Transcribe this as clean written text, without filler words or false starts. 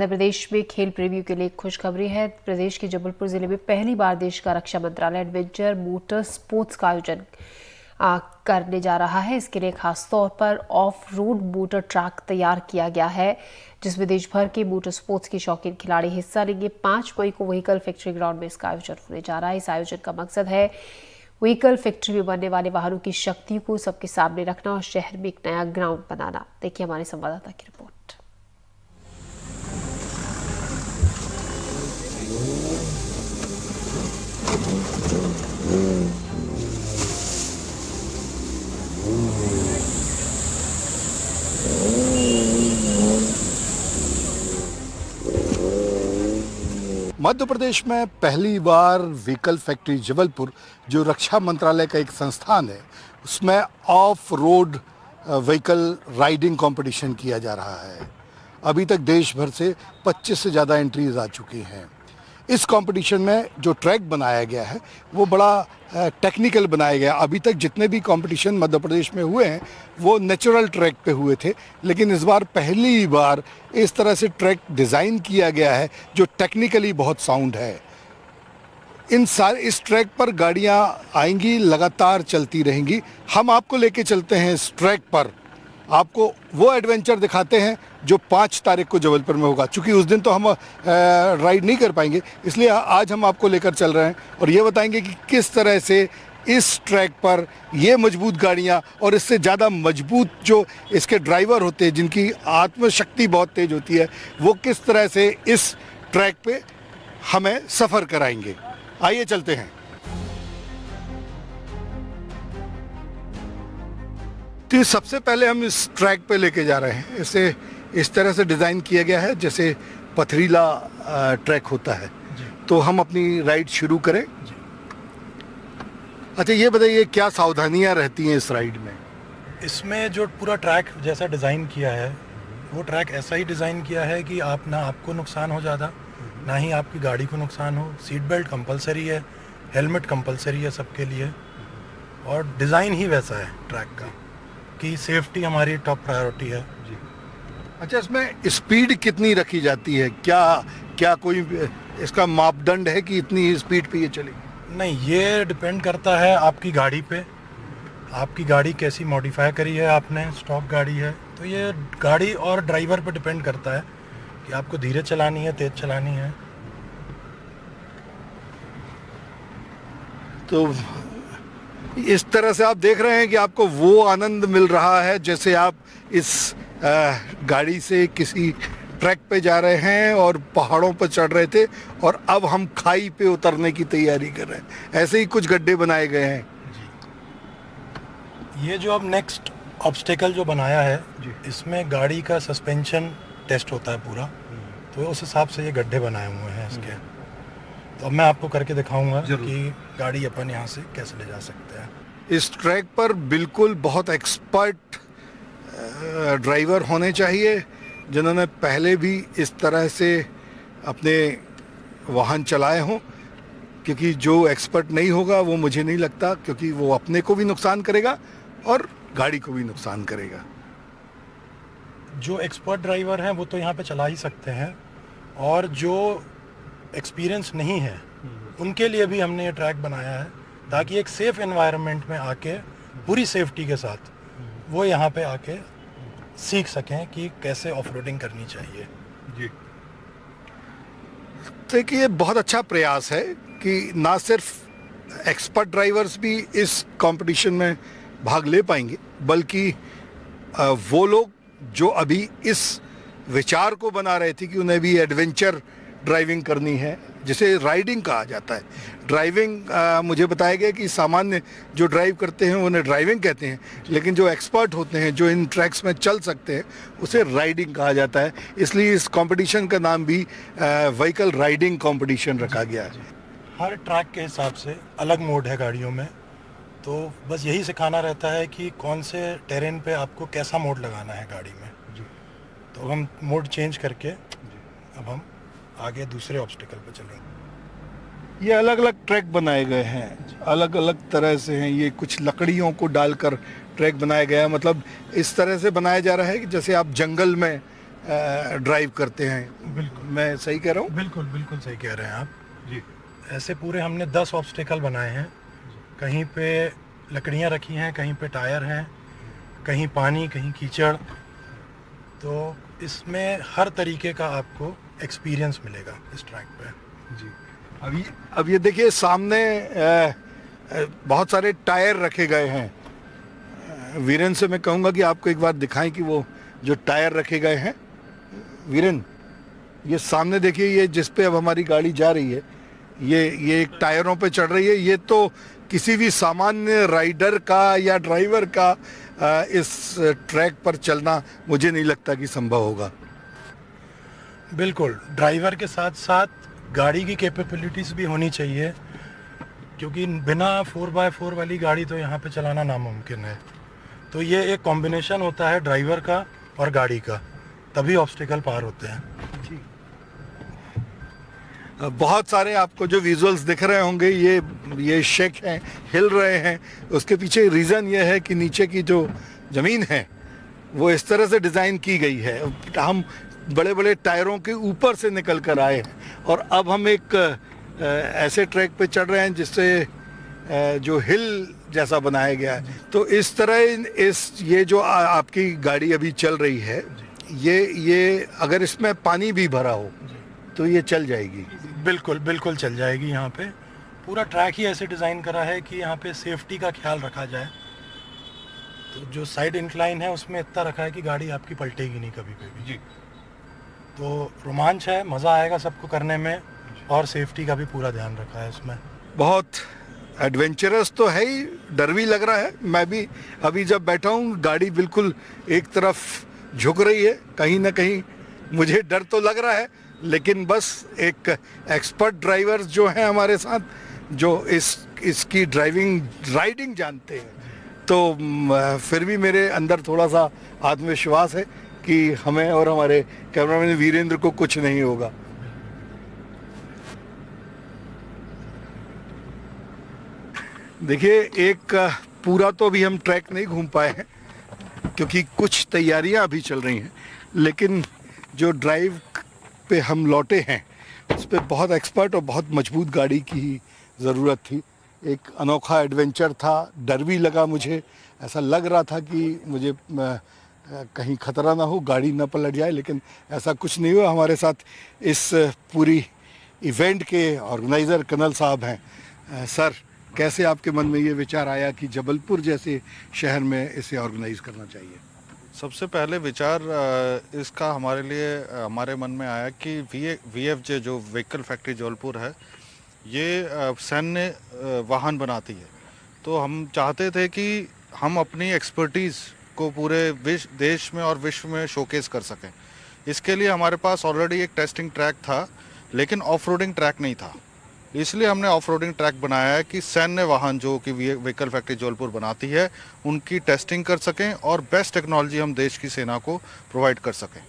मध्य प्रदेश में खेल प्रेमियों के लिए एक खुशखबरी है। प्रदेश के जबलपुर जिले में पहली बार देश का रक्षा मंत्रालय एडवेंचर मोटर स्पोर्ट्स का आयोजन करने जा रहा है। इसके लिए खास तौर पर ऑफ रोड मोटर ट्रैक तैयार किया गया है, जिसमें देश भर के मोटर स्पोर्ट्स के शौकीन खिलाड़ी हिस्सा लेंगे। 5 मई को व्हीकल फैक्ट्री ग्राउंड में इसका आयोजन होने जा रहा है। इस आयोजन का मकसद है व्हीकल फैक्ट्री में बनने वाले वाहनों की शक्ति को सबके सामने रखना और शहर में एक नया ग्राउंड बनाना। देखिए हमारे संवाददाता की रिपोर्ट। मध्य प्रदेश में पहली बार व्हीकल फैक्ट्री जबलपुर, जो रक्षा मंत्रालय का एक संस्थान है, उसमें of road vehicle riding competition किया जा रहा है। अभी तक देश भर से 25 से ज़्यादा एंट्रीज आ चुकी हैं। इस कंपटीशन में जो ट्रैक बनाया गया है वो बड़ा टेक्निकल बनाया गया। अभी तक जितने भी कंपटीशन मध्य प्रदेश में हुए हैं वो नेचुरल ट्रैक पे हुए थे, लेकिन इस बार पहली बार इस तरह से ट्रैक डिज़ाइन किया गया है जो टेक्निकली बहुत साउंड है। इस ट्रैक पर गाड़ियां आएंगी, लगातार चलती रहेंगी। हम आपको लेके चलते हैं इस ट्रैक पर, आपको वो एडवेंचर दिखाते हैं जो 5 तारीख को जबलपुर में होगा। चूँकि उस दिन तो हम राइड नहीं कर पाएंगे, इसलिए आज हम आपको लेकर चल रहे हैं और ये बताएंगे कि किस तरह से इस ट्रैक पर ये मजबूत गाड़ियाँ और इससे ज़्यादा मजबूत जो इसके ड्राइवर होते हैं, जिनकी आत्मशक्ति बहुत तेज़ होती है, वो किस तरह से इस ट्रैक पे हमें सफ़र कराएंगे। आइए चलते हैं। तो सबसे पहले हम इस ट्रैक पे लेके जा रहे हैं। इसे इस तरह से डिज़ाइन किया गया है जैसे पथरीला ट्रैक होता है। तो हम अपनी राइड शुरू करें। अच्छा, ये बताइए क्या सावधानियां रहती हैं इस राइड में? इसमें जो पूरा ट्रैक जैसा डिज़ाइन किया है, वो ट्रैक ऐसा ही डिज़ाइन किया है कि आप ना आपको नुकसान हो ज़्यादा, ना ही आपकी गाड़ी को नुकसान हो। सीट बेल्ट कंपलसरी है, हेलमेट कंपलसरी है सबके लिए, और डिज़ाइन ही वैसा है ट्रैक का कि सेफ्टी हमारी टॉप प्रायोरिटी है जी। अच्छा, इसमें स्पीड कितनी रखी जाती है? क्या कोई इसका मापदंड है कि इतनी स्पीड पे ये चलेगी? नहीं, ये डिपेंड करता है आपकी गाड़ी पे। आपकी गाड़ी कैसी मॉडिफाई करी है आपने, स्टॉक गाड़ी है, तो ये गाड़ी और ड्राइवर पे डिपेंड करता है कि आपको धीरे चलानी है, तेज़ चलानी है। तो इस तरह से आप देख रहे हैं कि आपको वो आनंद मिल रहा है जैसे आप इस गाड़ी से किसी ट्रैक पे जा रहे हैं और पहाड़ों पर चढ़ रहे थे और अब हम खाई पे उतरने की तैयारी कर रहे हैं। ऐसे ही कुछ गड्ढे बनाए गए हैं जी। ये जो अब नेक्स्ट ऑब्स्टेकल जो बनाया है, इसमें गाड़ी का सस्पेंशन टेस्ट होता है पूरा, तो उस हिसाब से ये गड्ढे बनाए हुए हैं इसके। तो अब मैं आपको करके दिखाऊंगा कि गाड़ी अपन यहाँ से कैसे ले जा सकते हैं। इस ट्रैक पर बिल्कुल बहुत एक्सपर्ट ड्राइवर होने चाहिए, जिन्होंने पहले भी इस तरह से अपने वाहन चलाए हों, क्योंकि जो एक्सपर्ट नहीं होगा वो मुझे नहीं लगता, क्योंकि वो अपने को भी नुकसान करेगा और गाड़ी को भी नुकसान करेगा। जो एक्सपर्ट ड्राइवर हैं वो तो यहाँ पे चला ही सकते हैं, और जो एक्सपीरियंस नहीं है उनके लिए भी हमने ये ट्रैक बनाया है ताकि एक सेफ एनवायरनमेंट में आके पूरी सेफ्टी के साथ वो यहाँ पे आके सीख सकें कि कैसे ऑफ रोडिंग करनी चाहिए जी। देखिए, बहुत अच्छा प्रयास है कि ना सिर्फ एक्सपर्ट ड्राइवर्स भी इस कंपटीशन में भाग ले पाएंगे, बल्कि वो लोग जो अभी इस विचार को बना रहे थे कि उन्हें भी एडवेंचर ड्राइविंग करनी है, जिसे राइडिंग कहा जाता है। ड्राइविंग मुझे बताया गया कि सामान्य जो ड्राइव करते हैं उन्हें ड्राइविंग कहते हैं, लेकिन जो एक्सपर्ट होते हैं, जो इन ट्रैक्स में चल सकते हैं, उसे राइडिंग कहा जाता है। इसलिए इस कंपटीशन का नाम भी व्हीकल राइडिंग कंपटीशन रखा गया है। हर ट्रैक के हिसाब से अलग मोड है गाड़ियों में, तो बस यही सिखाना रहता है कि कौन से टेरेन पे आपको कैसा मोड लगाना है गाड़ी में। तो हम मोड चेंज करके अब हम आगे दूसरे ऑब्स्टिकल पे चलेंगे। ये अलग अलग ट्रैक बनाए गए हैं, अलग अलग तरह से हैं। ये कुछ लकड़ियों को डालकर ट्रैक बनाया गया है, मतलब इस तरह से बनाया जा रहा है कि जैसे आप जंगल में ड्राइव करते हैं। बिल्कुल मैं सही कह रहा हूँ? बिल्कुल बिल्कुल सही कह रहे हैं आप। जी। ऐसे पूरे हमने 10 ऑब्स्टिकल बनाए हैं। कहीं पे लकड़ियाँ रखी हैं, कहीं पे टायर हैं, कहीं पानी, कहीं कीचड़। तो इसमें हर तरीके का आपको एक्सपीरियंस मिलेगा इस ट्रैक पे। जी। अब ये देखिए सामने बहुत सारे टायर रखे गए हैं। वीरेन से मैं कहूँगा कि आपको एक बार दिखाएं कि वो जो टायर रखे गए हैं। वीरेन, ये सामने देखिए, ये जिस पे अब हमारी गाड़ी जा रही है, ये एक टायरों पे चढ़ रही है। ये तो किसी भी सामान्य राइडर का या ड्राइवर का इस ट्रैक पर चलना मुझे नहीं लगता कि संभव होगा। बिल्कुल, ड्राइवर के साथ साथ गाड़ी की कैपेबिलिटीज़ भी होनी चाहिए, क्योंकि बिना 4x4 वाली गाड़ी तो यहाँ पे चलाना नामुमकिन है। तो ये एक कॉम्बिनेशन होता है ड्राइवर का और गाड़ी का, तभी ऑब्स्टिकल पार होते हैं। बहुत सारे आपको जो विजुअल्स दिख रहे होंगे, ये शेक हैं, हिल रहे हैं। उसके पीछे रीज़न ये है कि नीचे की जो ज़मीन है वो इस तरह से डिज़ाइन की गई है। हम बड़े बड़े टायरों के ऊपर से निकल कर आए हैं और अब हम एक ऐसे ट्रैक पे चढ़ रहे हैं जिससे जो हिल जैसा बनाया गया है। तो इस तरह ये जो आपकी गाड़ी अभी चल रही है, ये अगर इसमें पानी भी भरा हो तो ये चल जाएगी? बिल्कुल बिल्कुल चल जाएगी। यहाँ पे पूरा ट्रैक ही ऐसे डिज़ाइन करा है कि यहाँ पे सेफ्टी का ख्याल रखा जाए। तो जो साइड इंक्लाइन है उसमें इतना रखा है कि गाड़ी आपकी पलटेगी नहीं कभी भी। जी। तो रोमांच है, मज़ा आएगा सबको करने में, और सेफ्टी का भी पूरा ध्यान रखा है इसमें। बहुत एडवेंचरस तो है ही, डर भी लग रहा है। मैं भी अभी जब बैठा हूँ, गाड़ी बिल्कुल एक तरफ झुक रही है, कहीं ना कहीं मुझे डर तो लग रहा है, लेकिन बस एक एक्सपर्ट ड्राइवर्स जो हैं हमारे साथ, जो इसकी राइडिंग जानते हैं, तो फिर भी मेरे अंदर थोड़ा सा आत्मविश्वास है कि हमें और हमारे कैमरामैन वीरेंद्र को कुछ नहीं होगा। देखिए, एक पूरा तो अभी हम ट्रैक नहीं घूम पाए हैं क्योंकि कुछ तैयारियां अभी चल रही हैं, लेकिन जो ड्राइव पे हम लौटे हैं उस पे बहुत एक्सपर्ट और बहुत मजबूत गाड़ी की ज़रूरत थी। एक अनोखा एडवेंचर था, डर भी लगा मुझे। ऐसा लग रहा था कि मुझे कहीं ख़तरा ना हो, गाड़ी ना पलट जाए, लेकिन ऐसा कुछ नहीं हुआ। हमारे साथ इस पूरी इवेंट के ऑर्गेनाइज़र कर्नल साहब हैं। सर, कैसे आपके मन में ये विचार आया कि जबलपुर जैसे शहर में इसे ऑर्गेनाइज़ करना चाहिए? सबसे पहले विचार इसका हमारे लिए हमारे मन में आया कि VFJ जो व्हीकल फैक्ट्री जबलपुर है, ये सैन्य वाहन बनाती है। तो हम चाहते थे कि हम अपनी एक्सपर्टीज़ को पूरे देश में और विश्व में शोकेस कर सकें। इसके लिए हमारे पास ऑलरेडी एक टेस्टिंग ट्रैक था, लेकिन ऑफ रोडिंग ट्रैक नहीं था। इसलिए हमने ऑफ रोडिंग ट्रैक बनाया है कि सैन्य वाहन जो कि व्हीकल फैक्ट्री जबलपुर बनाती है, उनकी टेस्टिंग कर सकें और बेस्ट टेक्नोलॉजी हम देश की सेना को प्रोवाइड कर सकें।